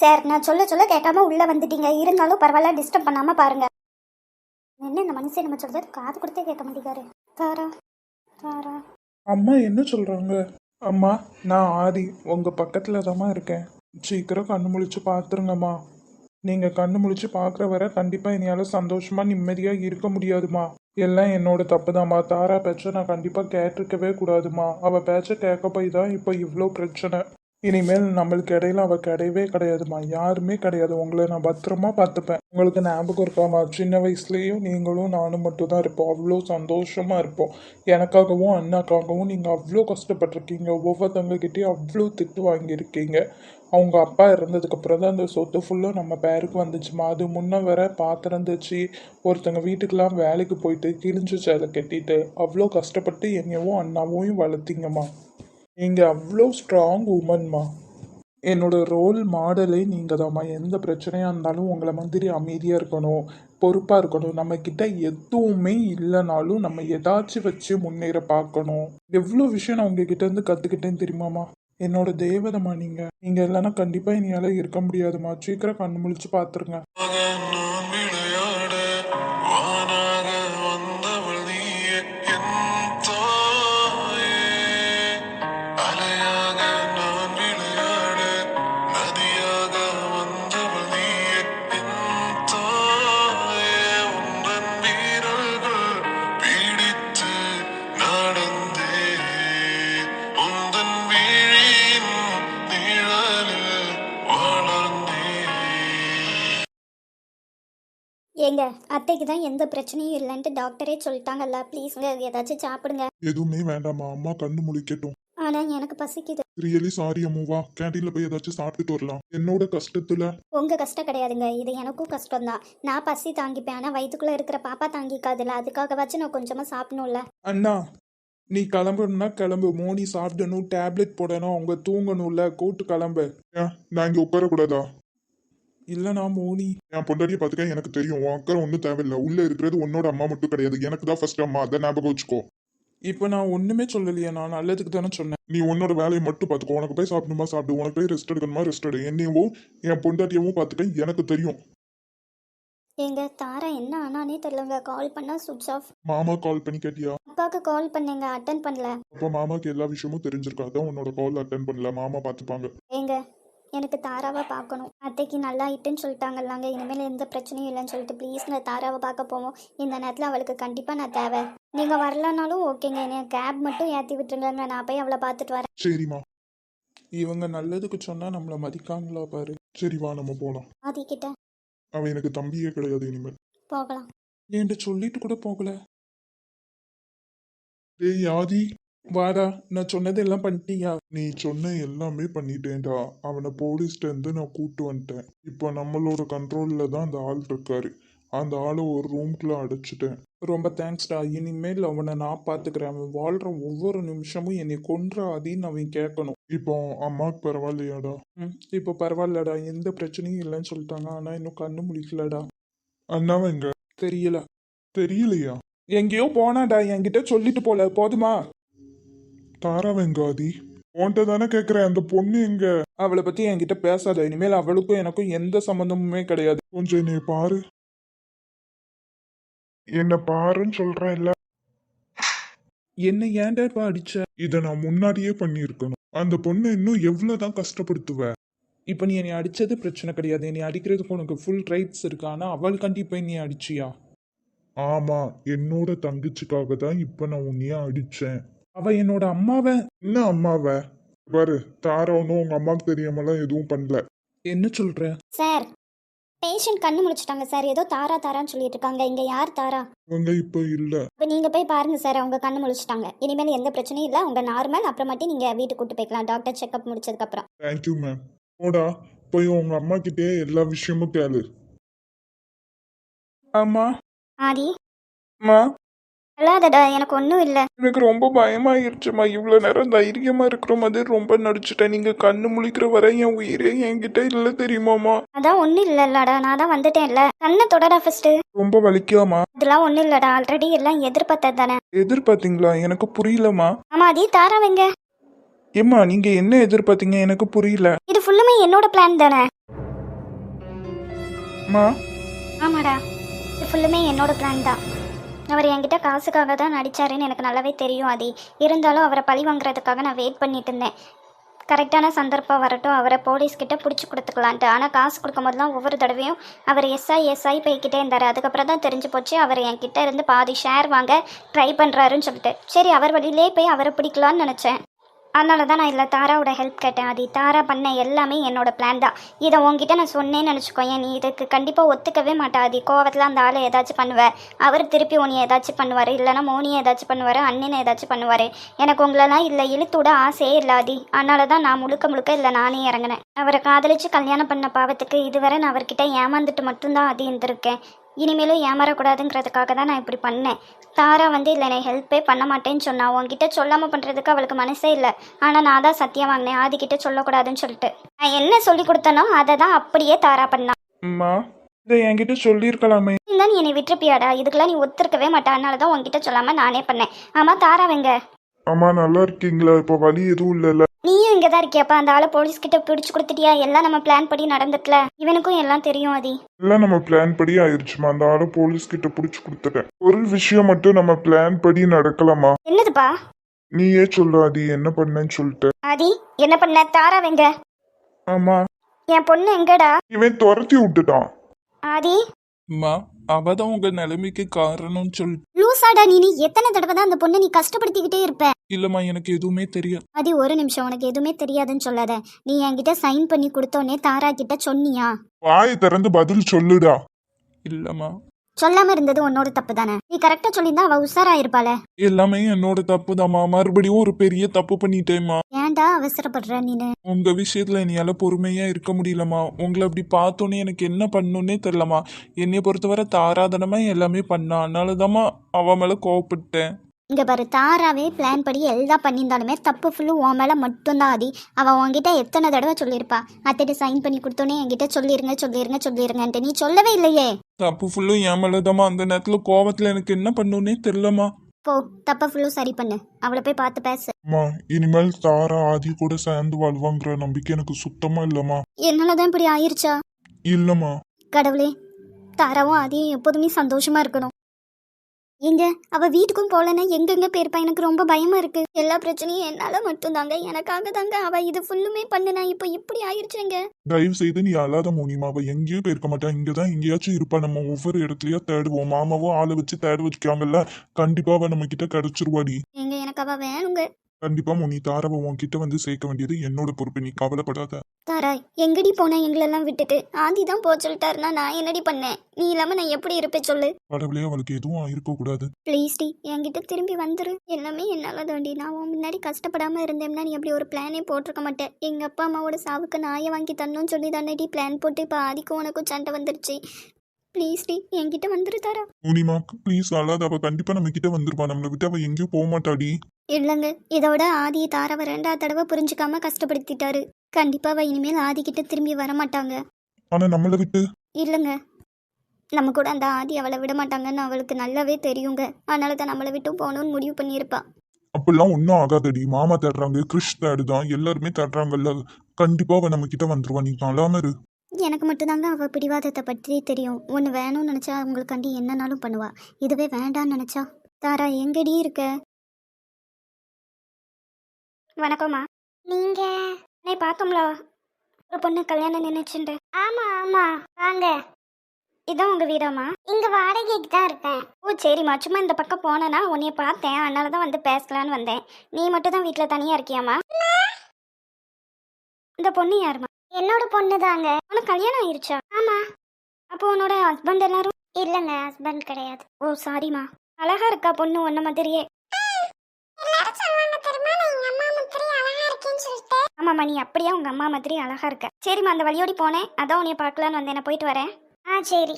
Sir நான் சொல்ல சொல்ல கேட்காம உள்ள வந்துட்டீங்க, இருந்தாலும் பரவாயில்ல டிஸ்டர்ப் பண்ணாம பாருங்க. என்ன இந்த மனுஷன் நம்ம சொல்றது காது கொடுத்தே கேட்க மாட்டேங்காரு. தாரா தாரா. அம்மா என்ன சொல்றாங்க? அம்மா, நான் ஆதி உங்க பக்கத்துல தாம்மா இருக்கேன். சீக்கிரம் கண்ணு முழிச்சு பார்த்துருங்கம்மா. நீங்க கண்ணு முழிச்சு பார்க்குற வரை கண்டிப்பா என்னால சந்தோஷமா நிம்மதியா இருக்க முடியாதுமா. எல்லாம் என்னோட தப்புதாம்மா. தாரா பேச்ச நான் கண்டிப்பா கேட்டிருக்கவே கூடாதுமா. அவ பேச்ச கேட்க போய் தான் இப்போ இவ்வளோ பிரச்சனை. இனிமேல் நம்மளுக்கு இடையில அவ கிடையவே கிடையாதுமா. யாருமே கிடையாது. உங்களை நான் பத்திரமா பார்த்துப்பேன். உங்களுக்கு ஞாபகம் இருக்காமா, சின்ன வயசுலேயும் நீங்களும் நானும் மட்டும் தான் இருப்போம். அவ்வளோ சந்தோஷமா இருப்போம். எனக்காகவும் அண்ணாக்காகவும் நீங்கள் அவ்வளோ கஷ்டப்பட்டிருக்கீங்க. ஒவ்வொருத்தவங்ககிட்டயும் அவ்வளோ திட்டு வாங்கியிருக்கீங்க. அவங்க அப்பா இறந்ததுக்கப்புறம் தான் அந்த சொத்து ஃபுல்லும் நம்ம பேருக்கு வந்துச்சுமா. அது முன்ன வர பாத்திரம் தச்சு ஒருத்தங்க வீட்டுக்கெல்லாம் வேலைக்கு போயிட்டு கிழிஞ்சு சேலை கட்டிட்டு அவ்வளோ கஷ்டப்பட்டு என்னையவும் அண்ணாவும் வளர்த்தீங்கம்மா. நீங்கள் அவ்வளோ ஸ்ட்ராங் உமன்மா. என்னோட ரோல் மாடலே நீங்கள் தான்மா. எந்த பிரச்சனையாக இருந்தாலும் உங்களை மாதிரி அமைதியாக இருக்கணும், பொறுப்பாக இருக்கணும். நம்மக்கிட்ட எதுவுமே இல்லைனாலும் நம்ம ஏதாச்சும் வச்சு முன்னேற பார்க்கணும். எவ்வளோ விஷயம் நான் உங்ககிட்ட இருந்து கற்றுக்கிட்டேன்னு தெரியுமாம்மா. என்னோட தேவதைமா நீங்கள் இல்லைன்னா கண்டிப்பாக என்னால் இருக்க முடியாதுமா. சீக்கிரம் கண்ணு முழிச்சு பார்த்துருங்க. ஏங்க, அத்தைக்கு தான் எந்த பிரச்சனையும் இல்லைன்ட்டு டாக்டரே சொல்லிட்டாங்கல்ல, ப்ளீஸ்ங்க ஏதாச்சும் சாப்பிடுங்க. எதுவுமே வேண்டாமா, அம்மா கண்ணு முழிக்கட்டும். ஆனா எனக்கு பசிக்குது. Really sorry அம்முவா. கேண்டீன்ல போய் ஏதாச்சும் சாப்பிட்டுட்டு வரலாம். என்னோட கஷ்டத்துல உங்க கஷ்டம் கிடையாதுங்க, இது எனக்கும் கஷ்டம் தான். நான் பசி தாங்கிப்பேன், ஆனா வயிற்றுக்குள்ள இருக்கிற பாப்பா தாங்கிக்காதுல்ல, அதுக்காகவாச்சும் நான் கொஞ்சமா சாப்பிடணும்ல. அண்ணா, நீ கிளம்புனா கிளம்பு. மோனி சாப்பிடணும், டேப்லெட் போடணும், அவங்க தூங்கணும்ல. கூட்டு கிளம்பு. நான் இங்க உட்காரக்கூடாதா? இல்லைண்ணா மோனி, என் பொண்டாட்டியை பார்த்துக்க எனக்கு தெரியும். உன் அக்கறை ஒன்றும் தேவையில்லை. உள்ள இருக்கிறது உன்னோட அம்மா மட்டும் கிடையாது, எனக்கு தான் ஃபர்ஸ்ட் அம்மா. அதை ஞாபகம் வச்சுக்கோ. இப்போ நான் ஒன்றுமே சொல்லலையே, நான் நல்லதுக்கு தானே சொன்னேன். நீ உன்னோட வேலையை மட்டும் பார்த்துக்கோ. உனக்கு போய் சாப்பிடணுமா சாப்பிடு, உனக்கு போய் ரெஸ்ட் எடுக்கணுமா ரெஸ்ட் எடு. என்னையவும் என் பொண்டாட்டியவும் பார்த்துக்க எனக்கு தெரியும். எங்க தாரா என்ன ஆனானே தெரியலங்க, கால் பண்ணா சுவிட்ச் ஆஃப். மாமா கால் பண்ணி கேட்டியா? அப்பாவுக்கு கால் பண்ணேங்க, அட்டன் பண்ணல. அப்போ மாமாக்கு எல்லா விஷயமும் தெரிஞ்சிருக்கா, அதான் உன்னோட கால் அட்டன் பண்ணல. மாமா பார்த்துப்பாங்க. ஏங்க, எனக்கு தாராவை பார்க்கணும். அத்தைக்கு நல்லா ஆயிட்டுன்னு சொல்லிட்டாங்கல்லாங்க, இனிமேல் எந்த பிரச்சனையும் இல்லைன்னு சொல்லிட்டு ப்ளீஸ்ங்க தாராவை பார்க்க போவோம். இந்த நேரத்தில் அவளுக்கு கண்டிப்பாக நான் தேவை. நீங்கள் வரலனாலும் ஓகேங்க, என்னை கேப் மட்டும் ஏற்றி விட்டுருங்க, நான் போய் அவளை பார்த்துட்டு வரேன். சரிம்மா. இவங்க நல்லதுக்கு சொன்னா நம்மள மதிக்காங்களா பாரு. சரி வா, நம்ம போலாம். ஆதிக்கிட்ட அவன் எனக்கு தம்பியே கிடையாது இனிமேல். போகலாம். என்கிட்ட சொல்லிட்டு கூட போகல. டேய் ஆதி, வாடா. நான் சொன்னது எல்லாம் பண்ணிட்டியா? நீ சொன்ன எல்லாமே பண்ணிட்டேன்டா. அவனை போலீஸ்ல இருந்து நான் கூட்டு வந்துட்டேன். இப்போ நம்மளோட கண்ட்ரோல்ல தான் அந்த ஆள் இருக்காரு. அந்த ஆளை ஒரு ரூம்குள்ள அடைச்சிட்டேன். ரொம்ப தேங்க்ஸ்டா. இனிமேல் அவனை நான் பார்த்துக்கிறேன். அவன் வாழ்ற ஒவ்வொரு நிமிஷமும் என்னை கொன்றாதின்னு அவன் கேட்கணும். இப்போ அம்மாவுக்கு பரவாயில்லையாடா? இப்போ பரவாயில்லடா, எந்த பிரச்சனையும் இல்லைன்னு சொல்லிட்டாங்க. ஆனா இன்னும் கண்ணு முழிக்கலடா. அண்ணாவ எங்க? தெரியல. தெரியலையா? எங்கேயோ போனாடா, என்கிட்ட சொல்லிட்டு போல. போதுமா? தாரா வெங்காதி, உன்கிட்ட தானே கேக்குறேன். அந்த பொண்ணு எங்க? அவளை பத்தி என்கிட்ட பேசாத. இனிமேல் அவளுக்கும் எனக்கும் எந்த சம்பந்தமுமே கிடையாது. கொஞ்சம் என்னை பாரு. என்ன பாருன்னு சொல்றேன் இல்ல. என்ன ஏன்டா இப்ப அடிச்ச? இத நான் முன்னாடியே பண்ணிருக்கணும். அந்த பொண்ணு இன்னும் எவ்வளவுதான் கஷ்டப்படுத்துவ? இப்ப நீ என்னை அடிச்சது பிரச்சனை கிடையாது. என்னை அடிக்கிறதுக்கு உனக்கு ஃபுல் ரைட்ஸ் இருக்கு. ஆனா அவள் கண்டிப்பா நீ அடிச்சியா? ஆமா, என்னோட தங்கச்சிக்காக தான் இப்ப நான் உன்னைய அடிச்சேன். அவ என்னோட அம்மாவ. என்ன அம்மாவ? பாரு, தாரா ஒன்னும் உங்க அம்மாவுக்கு தெரியாமலாம் எதுவும் பண்ணல. என்ன சொல்ற? சார், பேஷண்ட் கண்ணு முழிச்சிட்டாங்க சார், ஏதோ தாரா தாரான்னு சொல்லிட்டு இருக்காங்க. இங்க யார் தாரா? அவங்க இப்ப இல்ல. இப்போ நீங்க போய் பாருங்க சார், அவங்க கண்ணு முழிச்சிட்டாங்க. இனிமேல் எந்த பிரச்சனையும் இல்லை, உங்க நார்மல். அப்புறமாட்டி நீங்க வீட்டுக்கு கூட்டு போய்க்கலாம், டாக்டர் செக்அப் முடிச்சதுக்கு அப்புறம். Thank you ma'am. போடா, போய் உங்க அம்மா கிட்டே எல்லா விஷயமும் கேளு. ஆமா. ஆதி, மா, அல்லாதடா, எனக்கு ஒன்றும் இல்லை. எனக்கு ரொம்ப பயமாயிருச்சுமா. இவ்வளவு நேரம் தைரியமா இருக்கிற மாதிரி ரொம்ப நடிச்சுட்டேன். நீங்க கண்ணு முழிக்கிற வரை என் உயிரே என்கிட்ட இல்ல தெரியுமாமா. அதான் ஒன்றும் இல்லைல்லடா, நான் தான் வந்துட்டேன்ல. கண்ணை தொடடா ஃபர்ஸ்ட். ரொம்ப வலிக்காமா? இதெல்லாம் ஒன்றும் இல்லடா, ஆல்ரெடி எல்லாம் எதிர்பார்த்தது தானே. எதிர்பார்த்தீங்களா? எனக்கு புரியலமா. ஆமா ஆதி, தாரா வெங்க? ஏம்மா, நீங்க என்ன எதிர்பார்த்தீங்க? எனக்கு புரியல. இது ஃபுல்லுமே என்னோட பிளான் தானே. மா ஆமாடா, இது ஃபுல்லுமே என்னோட பிளான் தான். அவர் என்கிட்ட காசுக்காக தான் நடிச்சாருன்னு எனக்கு நல்லாவே தெரியும் ஆதி. இருந்தாலும் அவரை பழி வாங்குறதுக்காக நான் வெயிட் பண்ணிட்டு இருந்தேன். கரெக்டான சந்தர்ப்பம் வரட்டும், அவரை போலீஸ்கிட்ட பிடிச்சி கொடுத்துக்கலான்ட்டு. ஆனால் காசு கொடுக்கும்போது தான் ஒவ்வொரு தடவையும் அவர் எஸ்ஐ போய்கிட்டே இருந்தார். அதுக்கப்புறம் தான் தெரிஞ்சு போச்சு அவர் என்கிட்ட இருந்து பாதி ஷேர் வாங்க ட்ரை பண்ணுறாருன்னு சொல்லிட்டு. சரி, அவர் வழியிலே போய் அவரை பிடிக்கலான்னு நினச்சேன். அதனால தான் நான் இல்லை தாராவோட ஹெல்ப் கேட்டேன் ஆதி. தாரா பண்ண எல்லாமே என்னோட பிளான் தான். இதை உங்ககிட்ட நான் சொன்னேன்னு நினச்சிக்கோயேன், நீ இதுக்கு கண்டிப்பாக ஒத்துக்கவே மாட்டாதி. கோவத்தில் அந்த ஆளை ஏதாச்சும் பண்ணுவேன், அவர் திருப்பி உன்னை ஏதாச்சும் பண்ணுவார், இல்லைனா மோனியை ஏதாச்சும் பண்ணுவார், அண்ணனை ஏதாச்சும் பண்ணுவார். எனக்கு உங்களெல்லாம் இல்லை இழுத்துவிட ஆசையே இல்லாதி. அதனால தான் நான் முழுக்க இல்லை நானே இறங்கினேன். அவரை காதலிச்சு கல்யாணம் பண்ண பாவத்துக்கு இதுவரை நான் அவர்கிட்ட ஏமாந்துட்டு மட்டும்தான் ஆதி இருந்திருக்கேன். இனிமேலும் ஏமாறக்கூடாதுங்கிறதுக்காக தான் நான் இப்படி பண்ணேன். தாரா இல்லை என்னை ஹெல்ப்பே பண்ண மாட்டேன்னு சொன்னா. உங்ககிட்ட சொல்லாமல் பண்ணுறதுக்கு அவளுக்கு மனசே இல்லை. ஆனால் நான் தான் சத்தியம் வாங்கினேன் ஆதிக்கிட்ட சொல்லக்கூடாதுன்னு சொல்லிட்டு. நான் என்ன சொல்லி கொடுத்தனோ அதை தான் அப்படியே தாரா பண்ணா. அம்மா இதை என்கிட்ட சொல்லியிருக்கலாமே. இருந்தா நீ என்னை விட்டுருப்பியாடா? இதுக்கெல்லாம் நீ ஒத்துருக்கவே மாட்டா. அதனால தான் உங்ககிட்ட சொல்லாமல் நானே பண்ணேன். ஆமாம், தாரா வெங்க? அம்மா நல்லா இருக்கீங்களா? இப்போ வலி எதுவும் இல்லைல்ல? நீயும் இங்கே தான் இருக்கியாப்பா? அந்த ஆளை போலீஸ்கிட்ட பிடிச்சி கொடுத்துட்டியா? எல்லாம் நம்ம பிளான் படி நடந்துட்டல. இவனுக்கும் எல்லாம் தெரியும் ஆதி. எல்லாம் நம்ம பிளான் படி ஆயிடுச்சுமா. அந்த ஆளை போலீஸ் கிட்ட பிடிச்சி கொடுத்துட்டேன். ஒரு விஷயம் மட்டும் நம்ம பிளான் படி நடக்கலாமா? என்னதுப்பா? நீயே சொல்லு ஆதி, என்ன பண்ணேன்னு சொல்லிட்டு. ஆதி, என்ன பண்ண? தாரா வெங்க? ஆமா, என் பொண்ணு எங்கடா? இவன் துரத்தி விட்டுட்டான். ஆதி, அம்மா அவதான் உங்க நிலைமைக்கு காரணம்னு சொல்லி. லூசாடா நீ எத்தனை தடவை தான் அந்த பொண்ணை நீ கஷ்டப்படுத்திக்கிட்டே இருப்ப? இல்லம்மா, எனக்கு எதுவுமே தெரியாது. ஆதி, ஒரு நிமிஷம், உனக்கு எதுவுமே தெரியாதுன்னு சொல்லாத. நீ என்கிட்ட சைன் பண்ணி கொடுத்தோன்னே தாரா கிட்ட சொன்னியா? வாயை திறந்து பதில் சொல்லுடா. இல்லம்மா, சொல்லாம இருந்தது உன்னோட தப்பு தானே. நீ கரெக்டா சொல்லியிருந்தா அவ உஷாரா இருப்பாள. எல்லாமே என்னோட தப்பு தாம்மா. மறுபடியும் ஒரு பெரிய தப்பு பண்ணிட்டேம்மா. ஏன்டா அவசரப்படுற நீனு? உங்க விஷயத்துல என்னால பொறுமையா இருக்க முடியலம்மா. உங்களை அப்படி பார்த்தோன்னே எனக்கு என்ன பண்ணணுன்னே தெரியலம்மா. என்னைய பொறுத்தவரை தாராதனமா எல்லாமே பண்ணா. அதனாலதாம்மா அவ மேல கோவப்பட்டேன். இங்க பாரு, தாராவே பிளான் படி எல்லாம் பண்ணியிருந்தாலுமே தப்பு ஃபுல்லு உன் மேல மட்டும்தான் ஆதி. அவ உன்கிட்ட எத்தனை தடவை சொல்லியிருப்பா, அத்தைட்டு சைன் பண்ணி கொடுத்தோன்னே என்கிட்ட சொல்லிருங்கன்ட்டு. நீ சொல்லவே இல்லையே. தப்பு ஃபுல்லும் என் மேலதாம்மா. அந்த நேரத்துல கோவத்துல எனக்கு என்ன பண்ணணுன்னே தெரியலம்மா. போ, தப்ப ஃபுல்லும் சரி பண்ணு. அவளை போய் பார்த்து பேசு. அம்மா இனிமேல் தாரா ஆதி கூட சேர்ந்து வாழ்வாங்கிற நம்பிக்கை எனக்கு சுத்தமா இல்லம்மா. என்னாலதான் இப்படி ஆயிருச்சா? இல்லம்மா. கடவுளே, தாராவும் ஆதியும் எப்போதுமே சந்தோஷமா இருக்கணும். எங்க அவ வீட்டுக்கும் போலன்னா எங்கெங்க போயிருப்பா? எனக்கு ரொம்ப பயமா இருக்கு. எல்லா பிரச்சனையும் என்னால மட்டும்தாங்க, எனக்காக தாங்க அவ இது ஃபுல்லுமே பண்ணுனா. இப்போ இப்படி ஆயிருச்சுங்க. தயவு செய்து நீ அழாத மோனிமா. அவ எங்கேயும் போயிருக்க மாட்டா. இங்கதான் எங்கேயாச்சும் இருப்பா. நம்ம ஒவ்வொரு இடத்துலயா தேடுவோம். மாமாவும் ஆளை வச்சு தேட வச்சுக்காங்கல்ல. கண்டிப்பா அவ நம்ம கிட்ட கிடைச்சிருவாடி. எங்க எனக்கு அவ வேணுங்க. கண்டிப்பா மோனி, தாராவை உன்கிட்ட வந்து சேர்க்க வேண்டியது என்னோட பொறுப்பு. நீ கவலைப்படாத. தாரா எங்கடி போனா எங்களெல்லாம் விட்டுட்டு? ஆதி தான் போ சொல்லிட்டாருன்னா நான் என்னடி பண்ணேன்? நீ இல்லாம நான் எப்படி இருப்பேன் சொல்லு. கடவுளே, அவளுக்கு எதுவும் இருக்க கூடாது. ப்ளீஸ் டி, என்கிட்ட திரும்பி வந்துரு. எல்லாமே என்னால தாண்டி. நான் உன் முன்னாடி கஷ்டப்படாம இருந்தேன்னா நீ அப்படி ஒரு பிளானே போட்டிருக்க மாட்டேன். எங்க அப்பா அம்மாவோட சாவுக்கு நாயை வாங்கி தரணும்னு சொல்லி தானே பிளான் போட்டு இப்போ ஆதிக்கும் உனக்கும் சண்டை வந்துருச்சு. ப்ளீஸ் டி, என்கிட்ட வந்துரு தாரா. மோனிமா ப்ளீஸ் அழாத. அவ கண்டிப்பா நம்ம கிட்ட வந்துருப்பா. நம்மளை விட்டு அவ எங்கேயும் போக மாட்டாடி. இல்லைங்க, இதோட ஆதி தாராவை 2வது தடவை புரிஞ்சுக்காம கஷ்டப்படுத்திட்டாரு. கண்டிப்பா அவ இனிமேல் ஆதிக்கிட்ட திரும்பி வர மாட்டாங்க. ஆனா நம்மளை விட்டு இல்லைங்க, நம்ம கூட அந்த ஆதி அவளை விட மாட்டாங்கன்னு அவளுக்கு நல்லாவே தெரியுங்க. அதனால தான் நம்மளை விட்டும் போகணும்னு முடிவு பண்ணியிருப்பா. அப்படிலாம் ஒன்றும் ஆகாதடி. மாமா தேடுறாங்க, கிறிஷ் தேடுதான், எல்லாருமே தேடுறாங்கல்ல. கண்டிப்பா அவ நம்ம கிட்ட வந்துருவா. நீ அழாம இரு. எனக்கு மட்டும்தாங்க அவள் பிடிவாதத்தை பற்றி தெரியும். ஒன்று வேணும்னு நினச்சா அவங்களுக்காண்டி என்னன்னாலும் பண்ணுவா. இதுவே வேண்டான்னு நினச்சா. தாரா எங்கடி இருக்க? வணக்கம்மா. நீங்க நீ பார்த்தோம்ல ஒரு பொண்ணு கல்யாணம் நினைச்சுட்டு. ஆமா ஆமா, வாங்க. இதான் உங்க வீடாமா? இங்க வாடகைக்கு தான் இருக்கேன். ஓ சரிம்மா, சும்மா இந்த பக்கம் போனேன்னா உன்னைய பார்த்தேன், அதனால தான் வந்து பேசலான்னு வந்தேன். நீ மட்டும் தான் வீட்டில் தனியா இருக்கியாமா? இந்த பொண்ணு யாருமா? என்னோட பொண்ணு தாங்க. உனக்கு கல்யாணம் ஆயிருச்சா? ஆமா. அப்போ உன்னோட ஹஸ்பண்ட் எல்லாரும்? இல்லைங்க, ஹஸ்பண்ட் கிடையாது. ஓ சாரிம்மா. அழகா இருக்கா பொண்ணு உன்ன மாதிரியே. ஆமாம்மா, நீ அப்படியே உங்க அம்மா மாதிரி அழகா இருக்க. சரிம்மா, அந்த வழியோடி போனேன், அதான் உன்னைய பார்க்கலான்னு வந்தேன். நான் போயிட்டு வரேன். சரி.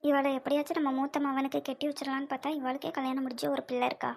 இவளை எப்படியாச்சும் நம்ம மூத்த மவனுக்கு கெட்டி வச்சிடலான்னு பார்த்தா இவளுக்கே கல்யாணம் முடிஞ்சு ஒரு பிள்ளை இருக்கா.